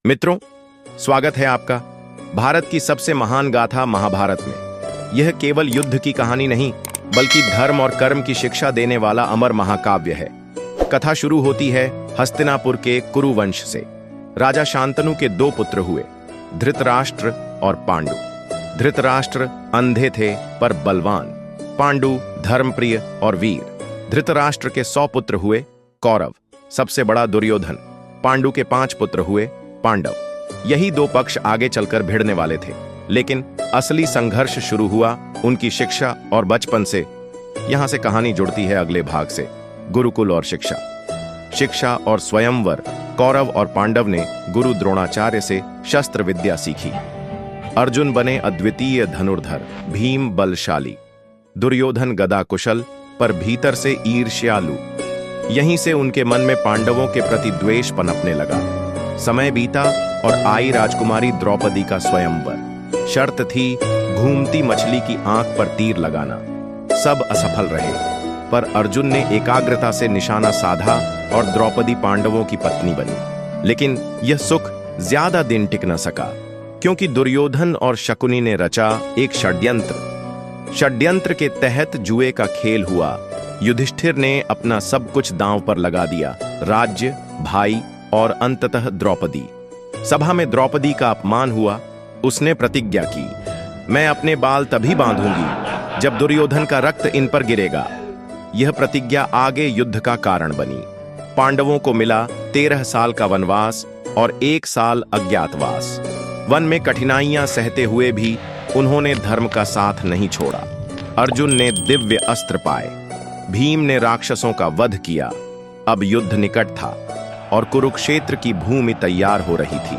मित्रों, स्वागत है आपका भारत की सबसे महान गाथा महाभारत में। यह केवल युद्ध की कहानी नहीं, बल्कि धर्म और कर्म की शिक्षा देने वाला अमर महाकाव्य है। कथा शुरू होती है हस्तिनापुर के कुरु वंश से। राजा शांतनु के दो पुत्र हुए, धृतराष्ट्र और पांडु। धृतराष्ट्र अंधे थे पर बलवान, पांडु धर्मप्रिय और वीर। धृतराष्ट्र के 100 पुत्र हुए कौरव, सबसे बड़ा दुर्योधन। पांडु के 5 पुत्र हुए पांडव। यही दो पक्ष आगे चलकर भिड़ने वाले थे, लेकिन असली संघर्ष शुरू हुआ उनकी शिक्षा और बचपन से। यहां से कहानी जुड़ती है अगले भाग से, गुरुकुल और शिक्षा। शिक्षा और स्वयंवर। कौरव और पांडव ने गुरु द्रोणाचार्य से शस्त्र विद्या सीखी। अर्जुन बने अद्वितीय धनुर्धर, भीम बलशाली, दुर्योधन गदा कुशल पर भीतर से ईर्ष्यालु। यहीं से उनके मन में पांडवों के प्रति द्वेष पनपने लगा। समय बीता और आई राजकुमारी द्रौपदी का स्वयंवर। शर्त थी घूमती मछली की आंख पर तीर लगाना। सब असफल रहे, पर अर्जुन ने एकाग्रता से निशाना साधा और द्रौपदी पांडवों की पत्नी बनी। लेकिन यह सुख ज्यादा दिन टिक न सका, क्योंकि दुर्योधन और शकुनी ने रचा एक षड्यंत्र के तहत जुए का खेल हुआ। युधिष्ठिर ने अपना सब कुछ दांव पर लगा दिया, राज्य, भाई और अंततः द्रौपदी। सभा में द्रौपदी का अपमान हुआ। उसने प्रतिज्ञा की, मैं अपने बाल तभी बांधूंगी जब दुर्योधन का रक्त इन पर गिरेगा। यह प्रतिज्ञा आगे युद्ध का कारण बनी। पांडवों को मिला 13 साल का वनवास और 1 साल अज्ञातवास। वन में कठिनाइयां सहते हुए भी उन्होंने धर्म का साथ नहीं छोड़ा। अर्जुन ने दिव्य अस्त्र पाए, भीम ने राक्षसों का वध किया। अब युद्ध निकट था और कुरुक्षेत्र की भूमि तैयार हो रही थी।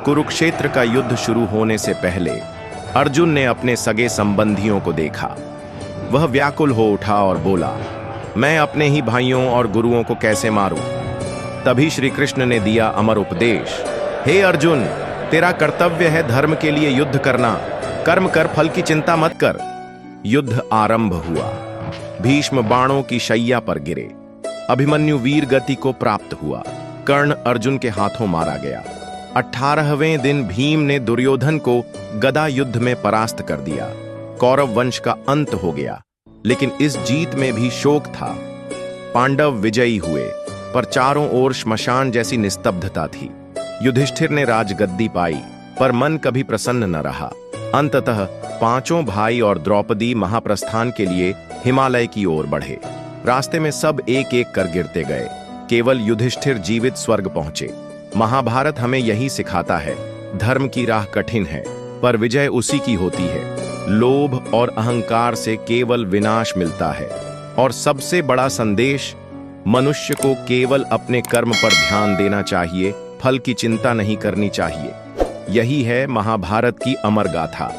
कुरुक्षेत्र का युद्ध शुरू होने से पहले अर्जुन ने अपने सगे संबंधियों को देखा। वह व्याकुल हो उठा और बोला, मैं अपने ही भाइयों और गुरुओं को कैसे मारूं? तभी श्री कृष्ण ने दिया अमर उपदेश, हे अर्जुन, तेरा कर्तव्य है धर्म के लिए युद्ध करना। कर्म कर, फल की चिंता मत कर। युद्ध आरंभ हुआ। भीष्म बाणों की शैया पर गिरे। अभिमन्यु वीर गति को प्राप्त हुआ। कर्ण अर्जुन के हाथों मारा गया। 18वें दिन भीम ने दुर्योधन को गदा युद्ध में परास्त कर दिया। कौरव वंश का अंत हो गया, लेकिन इस जीत में भी शोक था। पांडव विजयी हुए, पर चारों ओर श्मशान जैसी निस्तब्धता थी। युधिष्ठिर ने राजगद्दी पाई, पर मन कभी प्रसन्न न रहा। अंततः 5 भाई और द्रौपदी महाप्रस्थान के लिए हिमालय की ओर बढ़े। रास्ते में सब एक एक कर गिरते गए, केवल युधिष्ठिर जीवित स्वर्ग पहुंचे। महाभारत हमें यही सिखाता है, धर्म की राह कठिन है, पर विजय उसी की होती है। लोभ और अहंकार से केवल विनाश मिलता है। और सबसे बड़ा संदेश, मनुष्य को केवल अपने कर्म पर ध्यान देना चाहिए, फल की चिंता नहीं करनी चाहिए। यही है महाभारत की अमर गाथा।